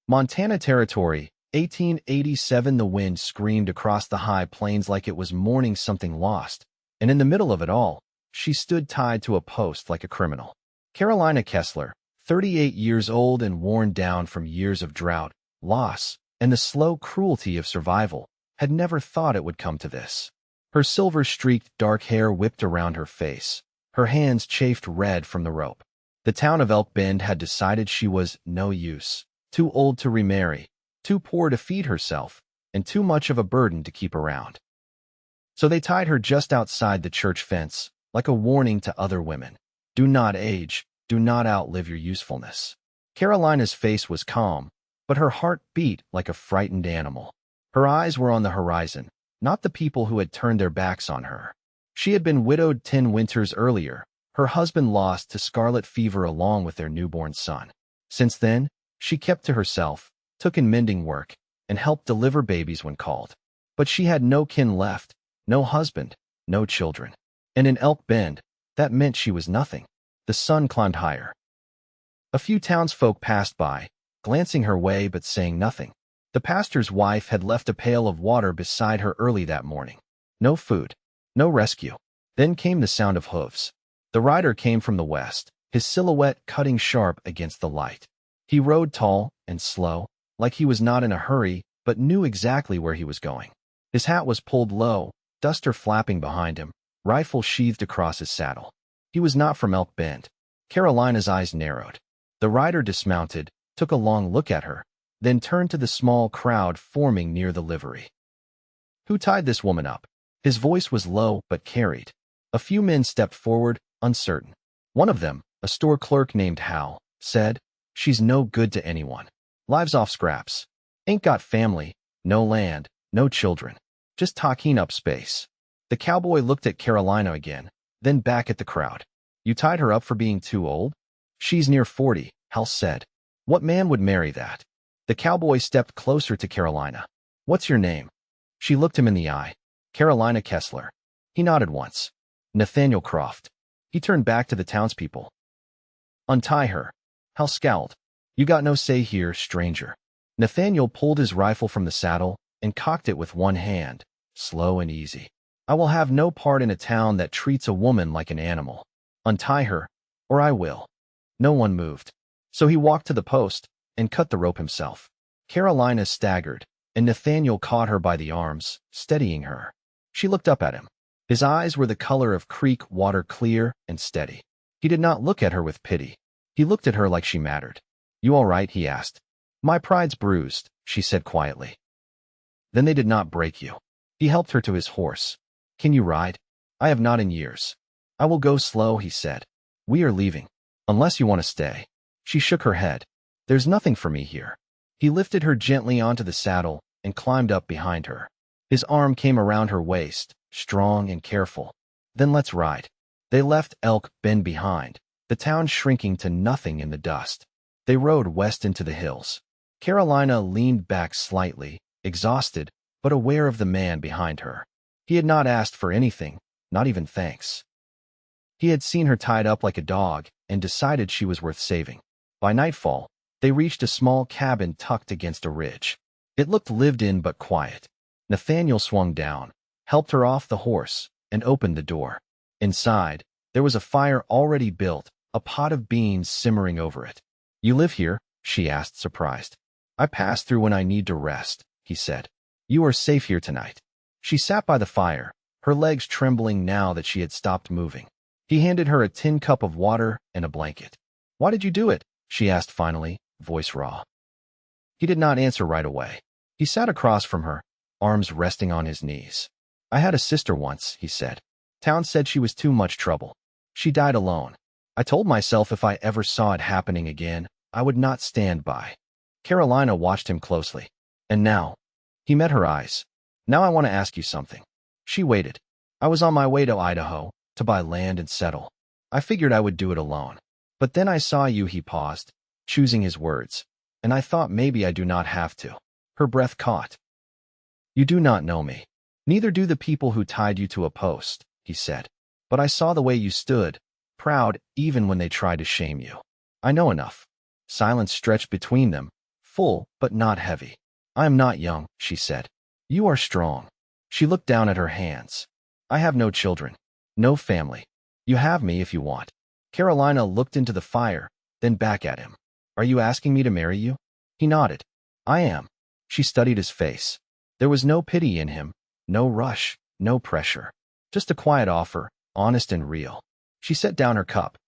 Montana Territory, 1887. The wind screamed across the high plains like it was mourning something lost, and in the middle of it all, she stood tied to a post like a criminal. Carolina Kessler, 38 years old and worn down from years of drought, loss, and the slow cruelty of survival, had never thought it would come to this. Her silver-streaked dark hair whipped around her face. Her hands chafed red from the rope. The town of Elkbend had decided she was no use, too old to remarry, too poor to feed herself, and too much of a burden to keep around. So they tied her just outside the church fence, like a warning to other women. Do not age, do not outlive your usefulness. Carolina's face was calm, but her heart beat like a frightened animal. Her eyes were on the horizon, not the people who had turned their backs on her. She had been widowed 10 winters earlier, her husband lost to scarlet fever along with their newborn son. Since then, she kept to herself, took in mending work, and helped deliver babies when called. But she had no kin left, no husband, no children. And in Elkbend, that meant she was nothing. The sun climbed higher. A few townsfolk passed by, glancing her way but saying nothing. The pastor's wife had left a pail of water beside her early that morning. No food, no rescue. Then came the sound of hooves. The rider came from the west, his silhouette cutting sharp against the light. He rode tall and slow, like he was not in a hurry, but knew exactly where he was going. His hat was pulled low, duster flapping behind him, rifle sheathed across his saddle. He was not from Elkbend. Carolina's eyes narrowed. The rider dismounted, took a long look at her, then turned to the small crowd forming near the livery. Who tied this woman up? His voice was low but carried. A few men stepped forward, uncertain. One of them, a store clerk named Hal, said, "She's no good to anyone. Lives off scraps. Ain't got family, no land, no children. Just talking up space." The cowboy looked at Carolina again, then back at the crowd. "You tied her up for being too old?" "She's near 40, Hal said. "What man would marry that?" The cowboy stepped closer to Carolina. "What's your name?" She looked him in the eye. "Carolina Kessler." He nodded once. "Nathaniel Croft." He turned back to the townspeople. "Untie her." Hal scowled. "You got no say here, stranger." Nathaniel pulled his rifle from the saddle and cocked it with one hand, slow and easy. "I will have no part in a town that treats a woman like an animal. Untie her, or I will." No one moved. So he walked to the post and cut the rope himself. Carolina staggered, and Nathaniel caught her by the arms, steadying her. She looked up at him. His eyes were the color of creek water, clear and steady. He did not look at her with pity. He looked at her like she mattered. "You all right?" he asked. "My pride's bruised," she said quietly. "Then they did not break you." He helped her to his horse. "Can you ride?" "I have not in years." "I will go slow," he said. "We are leaving. Unless you want to stay." She shook her head. "There's nothing for me here." He lifted her gently onto the saddle and climbed up behind her. His arm came around her waist, strong and careful. "Then let's ride." They left Elkbend behind, the town shrinking to nothing in the dust. They rode west into the hills. Carolina leaned back slightly, exhausted, but aware of the man behind her. He had not asked for anything, not even thanks. He had seen her tied up like a dog and decided she was worth saving. By nightfall, they reached a small cabin tucked against a ridge. It looked lived in but quiet. Nathaniel swung down, helped her off the horse, and opened the door. Inside, there was a fire already built, a pot of beans simmering over it. "You live here?" she asked, surprised. "I pass through when I need to rest," he said. "You are safe here tonight." She sat by the fire, her legs trembling now that she had stopped moving. He handed her a tin cup of water and a blanket. "Why did you do it?" she asked finally, voice raw. He did not answer right away. He sat across from her, arms resting on his knees. "I had a sister once," he said. "Town said she was too much trouble. She died alone. I told myself if I ever saw it happening again, I would not stand by." Carolina watched him closely. "And now?" He met her eyes. "Now I want to ask you something." She waited. "I was on my way to Idaho, to buy land and settle. I figured I would do it alone. But then I saw you," he paused, choosing his words, "and I thought maybe I do not have to." Her breath caught. "You do not know me. Neither do the people who tied you to a post," he said. "But I saw the way you stood, proud even when they tried to shame you. I know enough." Silence stretched between them, full but not heavy. I am not young, she said. You are strong. She looked down at her hands. I have no children. No family. You have me if you want. Carolina looked into the fire, then back at him. Are you asking me to marry you? He nodded. I am. She studied his face. There was no pity in him, no rush, no pressure. Just a quiet offer, honest and real. She set down her cup.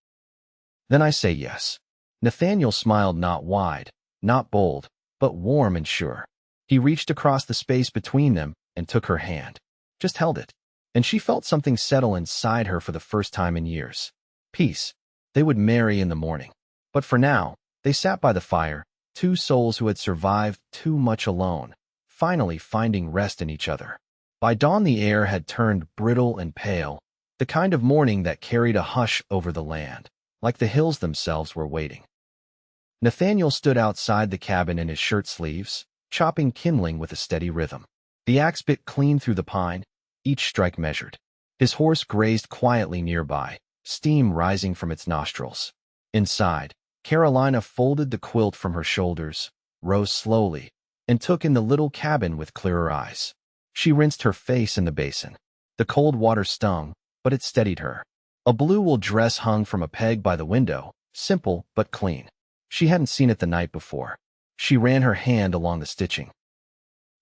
Then I say yes. Nathaniel smiled, not wide, not bold, but warm and sure. He reached across the space between them and took her hand. Just held it. And she felt something settle inside her for the first time in years. Peace. They would marry in the morning. But for now, they sat by the fire, two souls who had survived too much alone, finally finding rest in each other. By dawn the air had turned brittle and pale, the kind of morning that carried a hush over the land, like the hills themselves were waiting. Nathaniel stood outside the cabin in his shirt sleeves, chopping kindling with a steady rhythm. The axe bit clean through the pine, each strike measured. His horse grazed quietly nearby, steam rising from its nostrils. Inside, Carolina folded the quilt from her shoulders, rose slowly, and took in the little cabin with clearer eyes. She rinsed her face in the basin. The cold water stung, but it steadied her. A blue wool dress hung from a peg by the window, simple but clean. She hadn't seen it the night before. She ran her hand along the stitching.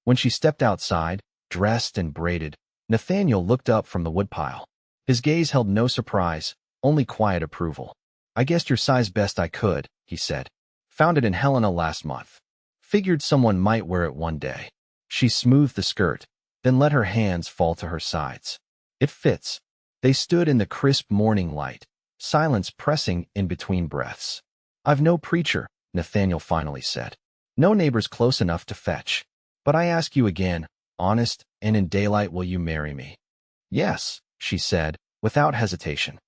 When she stepped outside, dressed and braided, Nathaniel looked up from the woodpile. His gaze held no surprise, only quiet approval. I guessed your size best I could, he said. Found it in Helena last month. Figured someone might wear it one day. She smoothed the skirt, then let her hands fall to her sides. It fits. They stood in the crisp morning light, silence pressing in between breaths. I've no preacher, Nathaniel finally said. No neighbors close enough to fetch. But I ask you again, honest and in daylight, will you marry me? Yes, she said, without hesitation.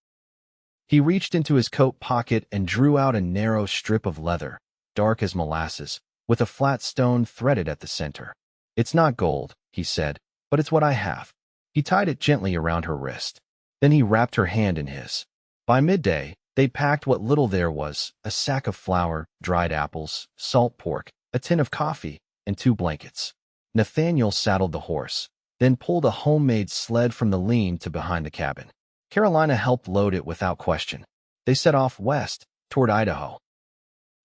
He reached into his coat pocket and drew out a narrow strip of leather, dark as molasses, with a flat stone threaded at the center. It's not gold, he said, but it's what I have. He tied it gently around her wrist. Then he wrapped her hand in his. By midday, they packed what little there was, a sack of flour, dried apples, salt pork, a tin of coffee, and 2 blankets. Nathaniel saddled the horse, then pulled a homemade sled from the lean to behind the cabin. Carolina helped load it without question. They set off west, toward Idaho.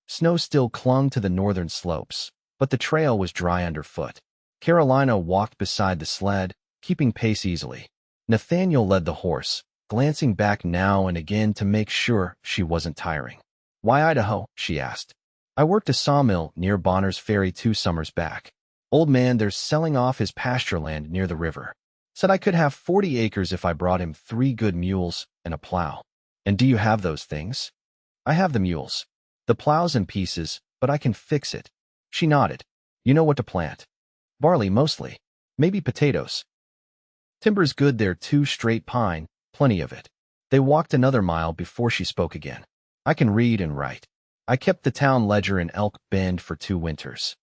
Snow still clung to the northern slopes, but the trail was dry underfoot. Carolina walked beside the sled, keeping pace easily. Nathaniel led the horse, glancing back now and again to make sure she wasn't tiring. Why Idaho? She asked. I worked a sawmill near Bonner's Ferry 2 summers back. Old man there's selling off his pasture land near the river. Said I could have 40 acres if I brought him 3 good mules and a plow. And do you have those things? I have the mules. The plow's in pieces, but I can fix it. She nodded. You know what to plant. Barley mostly. Maybe potatoes. Timber's good there too, straight pine, plenty of it. They walked another mile before she spoke again. I can read and write. I kept the town ledger in Elkbend for 2 winters.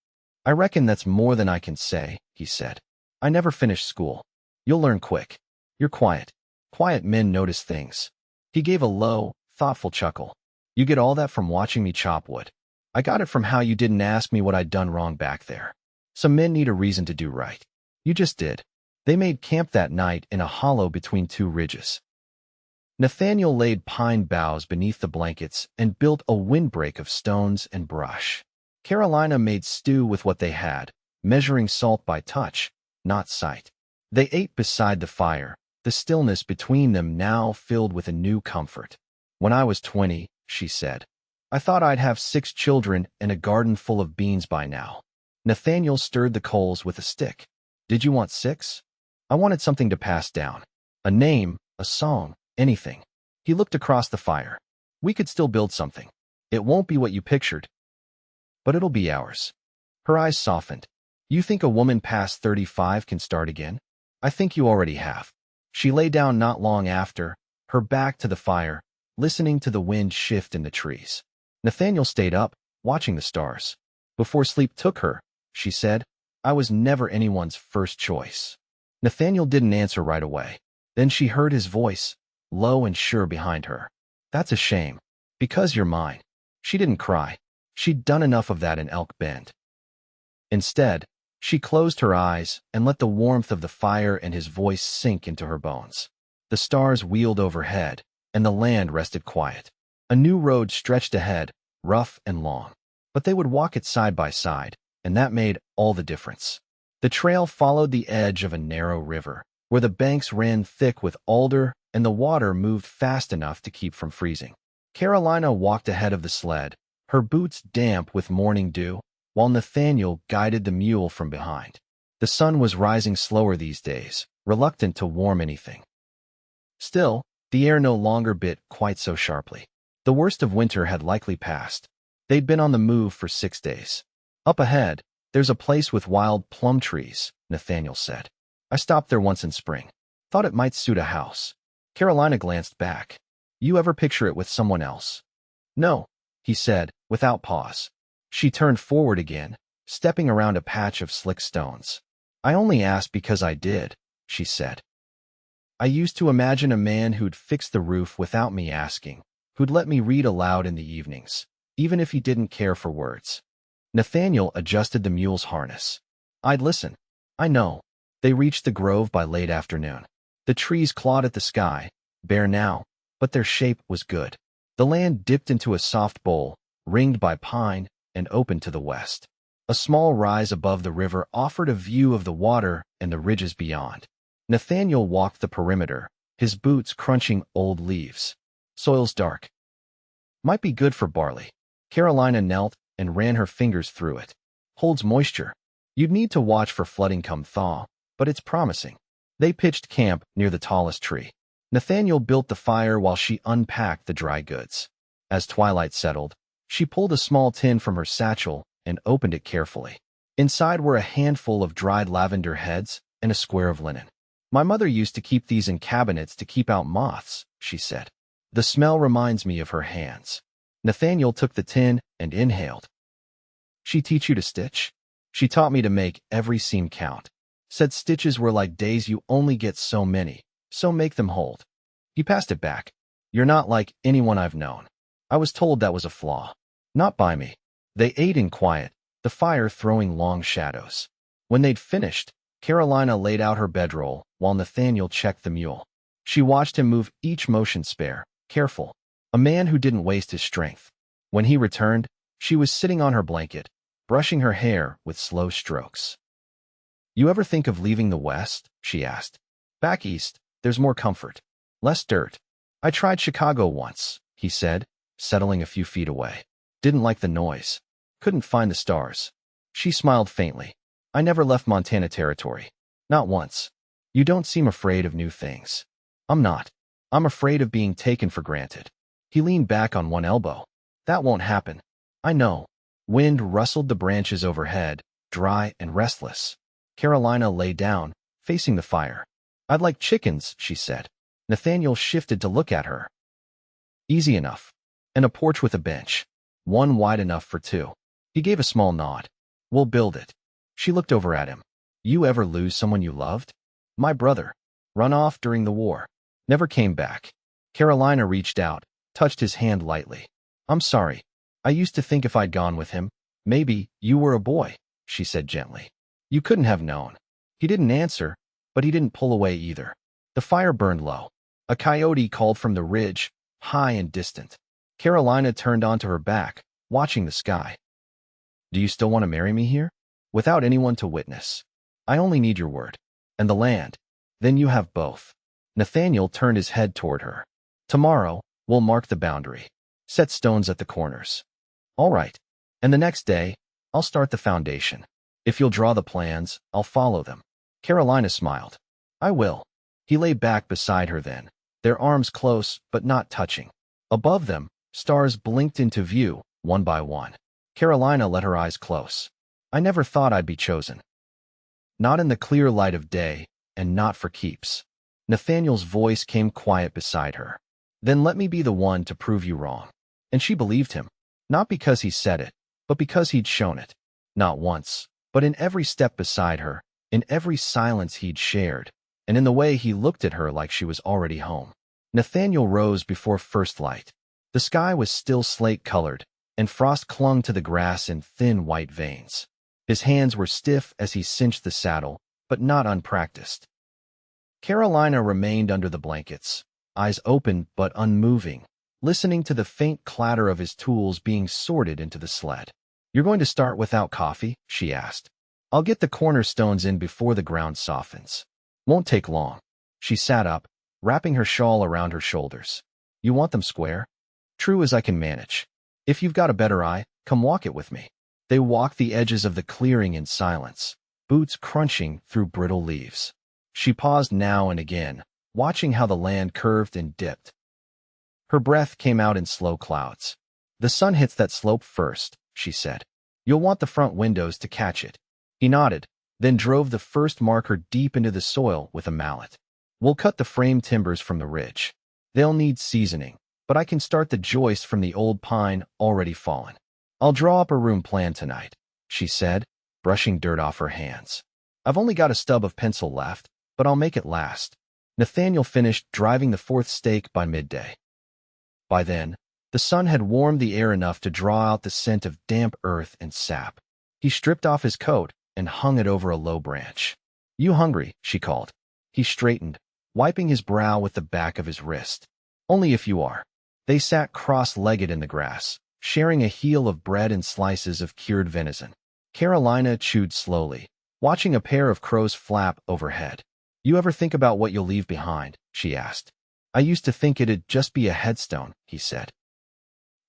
I reckon that's more than I can say, he said. I never finished school. You'll learn quick. You're quiet. Quiet men notice things. He gave a low, thoughtful chuckle. You get all that from watching me chop wood. I got it from how you didn't ask me what I'd done wrong back there. Some men need a reason to do right. You just did. They made camp that night in a hollow between 2 ridges. Nathaniel laid pine boughs beneath the blankets and built a windbreak of stones and brush. Carolina made stew with what they had, measuring salt by touch, not sight. They ate beside the fire, the stillness between them now filled with a new comfort. When I was 20, she said, I thought I'd have 6 children and a garden full of beans by now. Nathaniel stirred the coals with a stick. Did you want 6? I wanted something to pass down. A name, a song, anything. He looked across the fire. We could still build something. It won't be what you pictured, but it'll be ours. Her eyes softened. You think a woman past 35 can start again? I think you already have. She lay down not long after, her back to the fire, listening to the wind shift in the trees. Nathaniel stayed up, watching the stars. Before sleep took her, she said, I was never anyone's first choice. Nathaniel didn't answer right away. Then she heard his voice, low and sure behind her. That's a shame. Because you're mine. She didn't cry. She'd done enough of that in Elkbend. Instead, she closed her eyes and let the warmth of the fire and his voice sink into her bones. The stars wheeled overhead, and the land rested quiet. A new road stretched ahead, rough and long. But they would walk it side by side, and that made all the difference. The trail followed the edge of a narrow river, where the banks ran thick with alder and the water moved fast enough to keep from freezing. Carolina walked ahead of the sled, her boots damp with morning dew, while Nathaniel guided the mule from behind. The sun was rising slower these days, reluctant to warm anything. Still, the air no longer bit quite so sharply. The worst of winter had likely passed. They'd been on the move for 6 days. Up ahead, there's a place with wild plum trees, Nathaniel said. I stopped there once in spring. Thought it might suit a house. Carolina glanced back. You ever picture it with someone else? No, he said, without pause. She turned forward again, stepping around a patch of slick stones. I only asked because I did, she said. I used to imagine a man who'd fix the roof without me asking, who'd let me read aloud in the evenings, even if he didn't care for words. Nathaniel adjusted the mule's harness. I'd listen. I know. They reached the grove by late afternoon. The trees clawed at the sky, bare now, but their shape was good. The land dipped into a soft bowl, ringed by pine, and open to the west. A small rise above the river offered a view of the water and the ridges beyond. Nathaniel walked the perimeter, his boots crunching old leaves. Soil's dark. Might be good for barley. Carolina knelt and ran her fingers through it. Holds moisture. You'd need to watch for flooding come thaw, but it's promising. They pitched camp near the tallest tree. Nathaniel built the fire while she unpacked the dry goods. As twilight settled, she pulled a small tin from her satchel and opened it carefully. Inside were a handful of dried lavender heads and a square of linen. My mother used to keep these in cabinets to keep out moths, she said. The smell reminds me of her hands. Nathaniel took the tin and inhaled. She teach you to stitch? She taught me to make every seam count. Said stitches were like days, you only get so many, so make them hold. He passed it back. You're not like anyone I've known. I was told that was a flaw. Not by me. They ate in quiet, the fire throwing long shadows. When they'd finished, Carolina laid out her bedroll while Nathaniel checked the mule. She watched him move each motion spare, careful. A man who didn't waste his strength. When he returned, she was sitting on her blanket, brushing her hair with slow strokes. You ever think of leaving the West? She asked. Back east, there's more comfort. Less dirt. I tried Chicago once, he said, settling a few feet away. Didn't like the noise. Couldn't find the stars. She smiled faintly. I never left Montana territory. Not once. You don't seem afraid of new things. I'm not. I'm afraid of being taken for granted. He leaned back on one elbow. That won't happen. I know. Wind rustled the branches overhead, dry and restless. Carolina lay down, facing the fire. I'd like chickens, she said. Nathaniel shifted to look at her. Easy enough. And a porch with a bench. One wide enough for two. He gave a small nod. We'll build it. She looked over at him. You ever lose someone you loved? My brother. Run off during the war. Never came back. Carolina reached out, touched his hand lightly. I'm sorry. I used to think if I'd gone with him, maybe you were a boy, she said gently. You couldn't have known. He didn't answer, but he didn't pull away either. The fire burned low. A coyote called from the ridge, high and distant. Carolina turned onto her back, watching the sky. Do you still want to marry me here? Without anyone to witness. I only need your word. And the land. Then you have both. Nathaniel turned his head toward her. Tomorrow, we'll mark the boundary. Set stones at the corners. All right. And the next day, I'll start the foundation. If you'll draw the plans, I'll follow them. Carolina smiled. I will. He lay back beside her then, their arms close but not touching. Above them, stars blinked into view, one by one. Carolina let her eyes close. I never thought I'd be chosen. Not in the clear light of day, and not for keeps. Nathaniel's voice came quiet beside her. Then let me be the one to prove you wrong. And she believed him. Not because he said it, but because he'd shown it. Not once, but in every step beside her, in every silence he'd shared, and in the way he looked at her like she was already home. Nathaniel rose before first light. The sky was still slate-colored, and frost clung to the grass in thin white veins. His hands were stiff as he cinched the saddle, but not unpracticed. Carolina remained under the blankets, eyes open but unmoving, listening to the faint clatter of his tools being sorted into the sled. "You're going to start without coffee?" she asked. "I'll get the cornerstones in before the ground softens. Won't take long." She sat up, wrapping her shawl around her shoulders. "You want them square?" "True as I can manage. If you've got a better eye, come walk it with me." They walked the edges of the clearing in silence, boots crunching through brittle leaves. She paused now and again, watching how the land curved and dipped. Her breath came out in slow clouds. "The sun hits that slope first," she said. "You'll want the front windows to catch it." He nodded, then drove the first marker deep into the soil with a mallet. "We'll cut the frame timbers from the ridge. They'll need seasoning, but I can start the joist from the old pine already fallen. I'll draw up a room plan tonight," she said, brushing dirt off her hands. "I've only got a stub of pencil left, but I'll make it last." Nathaniel finished driving the fourth stake by midday. By then, the sun had warmed the air enough to draw out the scent of damp earth and sap. He stripped off his coat and hung it over a low branch. "You hungry?" she called. He straightened, wiping his brow with the back of his wrist. "Only if you are." They sat cross-legged in the grass, sharing a heel of bread and slices of cured venison. Carolina chewed slowly, watching a pair of crows flap overhead. "You ever think about what you'll leave behind?" she asked. "I used to think it'd just be a headstone," he said.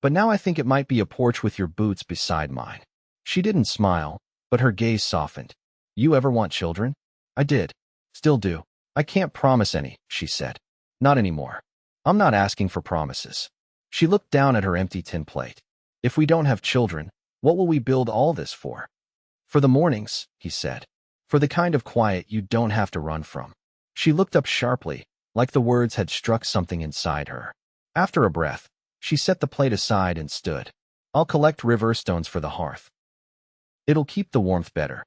"But now I think it might be a porch with your boots beside mine." She didn't smile, but her gaze softened. "You ever want children?" "I did. Still do. I can't promise any," she said. "Not anymore. I'm not asking for promises." She looked down at her empty tin plate. "If we don't have children, what will we build all this for?" "For the mornings," he said. "For the kind of quiet you don't have to run from." She looked up sharply, like the words had struck something inside her. After a breath, she set the plate aside and stood. "I'll collect river stones for the hearth. It'll keep the warmth better."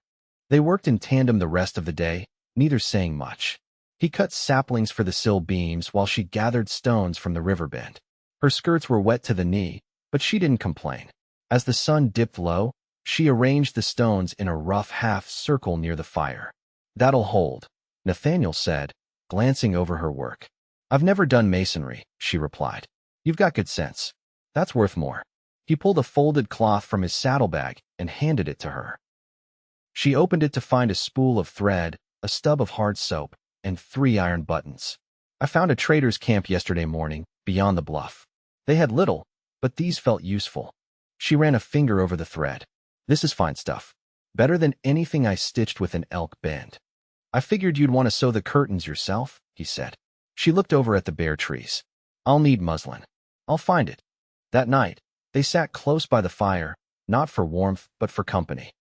They worked in tandem the rest of the day, neither saying much. He cut saplings for the sill beams while she gathered stones from the river bend. Her skirts were wet to the knee, but she didn't complain. As the sun dipped low, she arranged the stones in a rough half-circle near the fire. "That'll hold," Nathaniel said, glancing over her work. "I've never done masonry," she replied. "You've got good sense. That's worth more." He pulled a folded cloth from his saddlebag and handed it to her. She opened it to find a spool of thread, a stub of hard soap, and 3 iron buttons. "I found a trader's camp yesterday morning, beyond the bluff. They had little, but these felt useful." She ran a finger over the thread. "This is fine stuff. Better than anything I stitched with an Elkbend." "I figured you'd want to sew the curtains yourself," he said. She looked over at the bare trees. "I'll need muslin. I'll find it." That night, they sat close by the fire, not for warmth, but for company.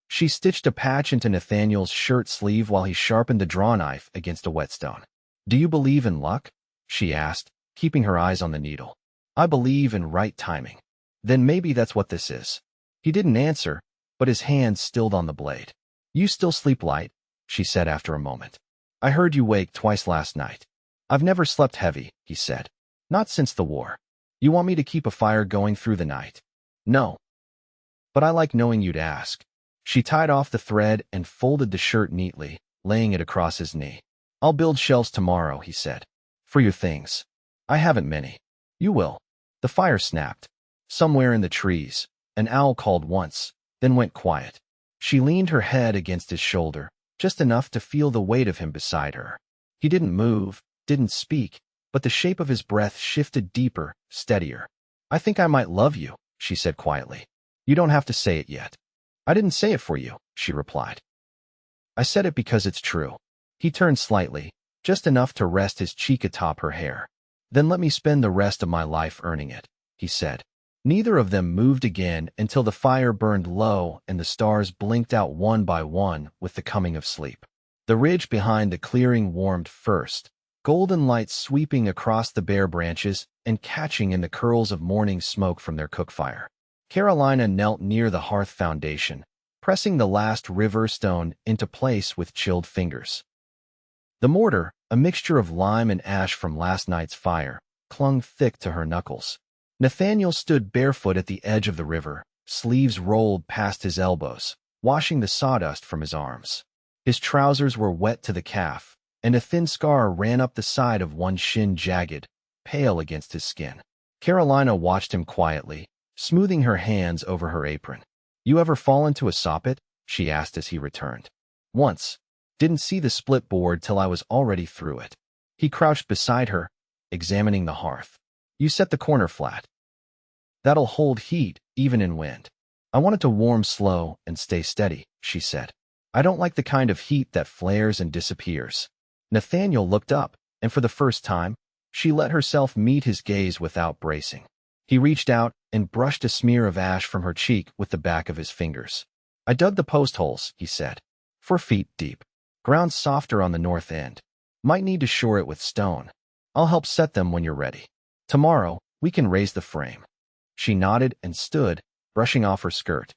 She stitched a patch into Nathaniel's shirt sleeve while he sharpened the draw knife against a whetstone. "Do you believe in luck?" she asked, keeping her eyes on the needle. "I believe in right timing." "Then maybe that's what this is." He didn't answer, but his hand stilled on the blade. "You still sleep light?" she said after a moment. "I heard you wake twice last night." "I've never slept heavy," he said. "Not since the war." "You want me to keep a fire going through the night?" "No. But I like knowing you'd ask." She tied off the thread and folded the shirt neatly, laying it across his knee. "I'll build shelves tomorrow," he said. "For your things." "I haven't many." "You will." The fire snapped. Somewhere in the trees, an owl called once, then went quiet. She leaned her head against his shoulder, just enough to feel the weight of him beside her. He didn't move, didn't speak, but the shape of his breath shifted deeper, steadier. "I think I might love you," she said quietly. "You don't have to say it yet." "I didn't say it for you," she replied. "I said it because it's true." He turned slightly, just enough to rest his cheek atop her hair. "Then let me spend the rest of my life earning it," he said. Neither of them moved again until the fire burned low and the stars blinked out one by one with the coming of sleep. The ridge behind the clearing warmed first, golden light sweeping across the bare branches and catching in the curls of morning smoke from their cook fire. Carolina knelt near the hearth foundation, pressing the last river stone into place with chilled fingers. The mortar, a mixture of lime and ash from last night's fire, clung thick to her knuckles. Nathaniel stood barefoot at the edge of the river, sleeves rolled past his elbows, washing the sawdust from his arms. His trousers were wet to the calf, and a thin scar ran up the side of one shin, jagged, pale against his skin. Carolina watched him quietly, smoothing her hands over her apron. "You ever fall into a soppit?" she asked as he returned. "Once. Didn't see the split board till I was already through it." He crouched beside her, examining the hearth. "You set the corner flat. That'll hold heat, even in wind." "I want it to warm slow and stay steady," she said. "I don't like the kind of heat that flares and disappears." Nathaniel looked up, and for the first time, she let herself meet his gaze without bracing. He reached out and brushed a smear of ash from her cheek with the back of his fingers. "I dug the post holes," he said. "4 feet deep. Ground softer on the north end. Might need to shore it with stone. I'll help set them when you're ready. Tomorrow, we can raise the frame." She nodded and stood, brushing off her skirt.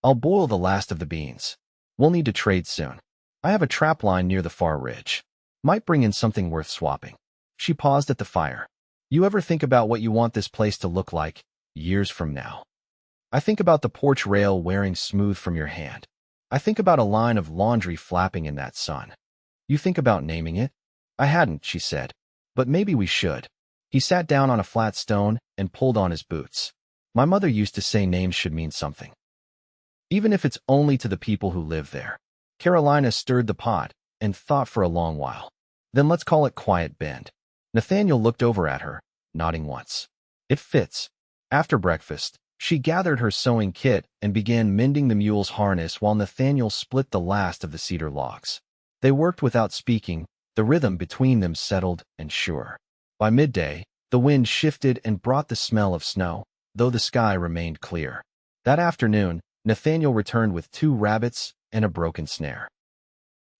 "I'll boil the last of the beans. We'll need to trade soon. I have a trap line near the far ridge. Might bring in something worth swapping." She paused at the fire. "You ever think about what you want this place to look like years from now?" "I think about the porch rail wearing smooth from your hand. I think about a line of laundry flapping in that sun." "You think about naming it?" "I hadn't," she said. "But maybe we should." He sat down on a flat stone and pulled on his boots. "My mother used to say names should mean something, even if it's only to the people who live there." Carolina stirred the pot and thought for a long while. "Then let's call it Quiet Bend." Nathaniel looked over at her, nodding once. "It fits." After breakfast, she gathered her sewing kit and began mending the mule's harness while Nathaniel split the last of the cedar logs. They worked without speaking, the rhythm between them settled and sure. By midday, the wind shifted and brought the smell of snow, though the sky remained clear. That afternoon, Nathaniel returned with 2 rabbits and a broken snare.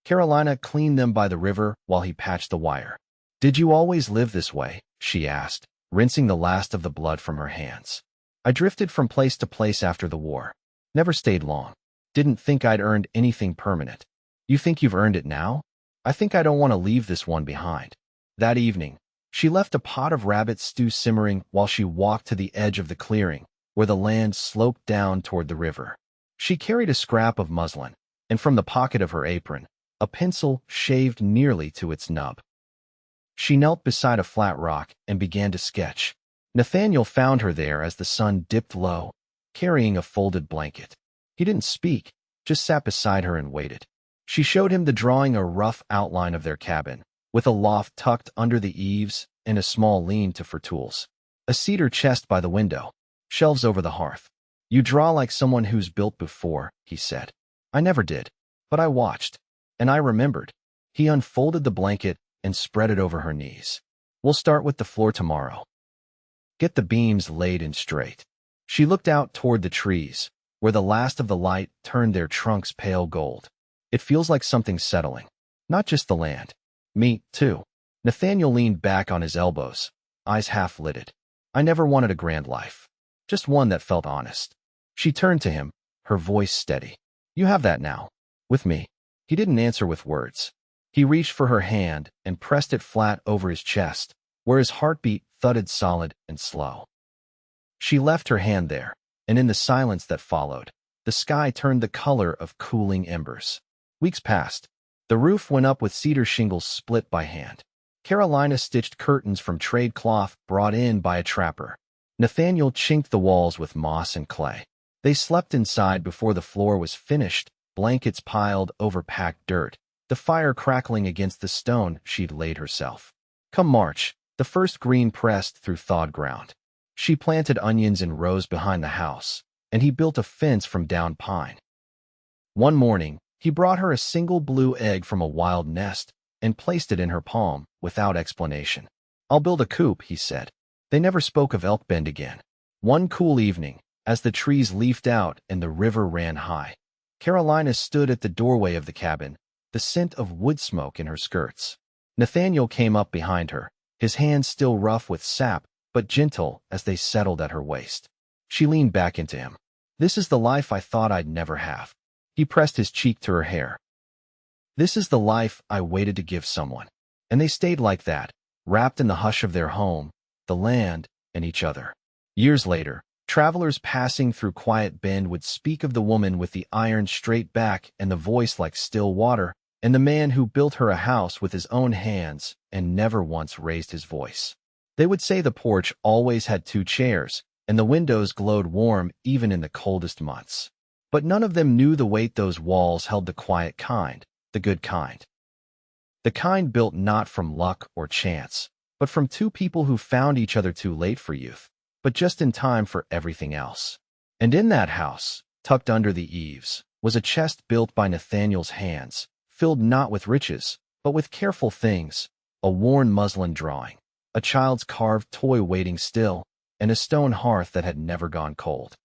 Carolina cleaned them by the river while he patched the wire. "Did you always live this way?" she asked, rinsing the last of the blood from her hands. "I drifted from place to place after the war. Never stayed long. Didn't think I'd earned anything permanent." "You think you've earned it now?" "I think I don't want to leave this one behind." That evening, she left a pot of rabbit stew simmering while she walked to the edge of the clearing, where the land sloped down toward the river. She carried a scrap of muslin, and from the pocket of her apron, a pencil shaved nearly to its nub. She knelt beside a flat rock and began to sketch. Nathaniel found her there as the sun dipped low, carrying a folded blanket. He didn't speak, just sat beside her and waited. She showed him the drawing, a rough outline of their cabin, with a loft tucked under the eaves and a small lean-to for tools. A cedar chest by the window, shelves over the hearth. "You draw like someone who's built before," he said. "I never did, but I watched, and I remembered." He unfolded the blanket and spread it over her knees. "We'll start with the floor tomorrow. Get the beams laid in straight." She looked out toward the trees, where the last of the light turned their trunks pale gold. "It feels like something's settling. Not just the land. Me, too." Nathaniel leaned back on his elbows, eyes half-lidded. "I never wanted a grand life. Just one that felt honest." She turned to him, her voice steady. "You have that now. With me." He didn't answer with words. He reached for her hand and pressed it flat over his chest, where his heartbeat thudded solid and slow. She left her hand there, and in the silence that followed, the sky turned the color of cooling embers. Weeks passed. The roof went up with cedar shingles split by hand. Carolina stitched curtains from trade cloth brought in by a trapper. Nathaniel chinked the walls with moss and clay. They slept inside before the floor was finished, blankets piled over packed dirt, the fire crackling against the stone she'd laid herself. Come March, the first green pressed through thawed ground. She planted onions in rows behind the house, and he built a fence from down pine. One morning, he brought her a single blue egg from a wild nest and placed it in her palm without explanation. "I'll build a coop," he said. They never spoke of Elkbend again. One cool evening, as the trees leafed out and the river ran high, Carolina stood at the doorway of the cabin, the scent of wood smoke in her skirts. Nathaniel came up behind her, his hands still rough with sap, but gentle as they settled at her waist. She leaned back into him. "This is the life I thought I'd never have." He pressed his cheek to her hair. "This is the life I waited to give someone." And they stayed like that, wrapped in the hush of their home, the land, and each other. Years later, Travelers passing through Quiet Bend would speak of the woman with the iron straight back and the voice like still water, and the man who built her a house with his own hands and never once raised his voice. They would say the porch always had 2 chairs, and the windows glowed warm even in the coldest months. But none of them knew the weight those walls held, the quiet kind, the good kind. The kind built not from luck or chance, but from 2 people who found each other too late for youth, but just in time for everything else. And in that house, tucked under the eaves, was a chest built by Nathaniel's hands, filled not with riches, but with careful things, a worn muslin drawing, a child's carved toy waiting still, and a stone hearth that had never gone cold.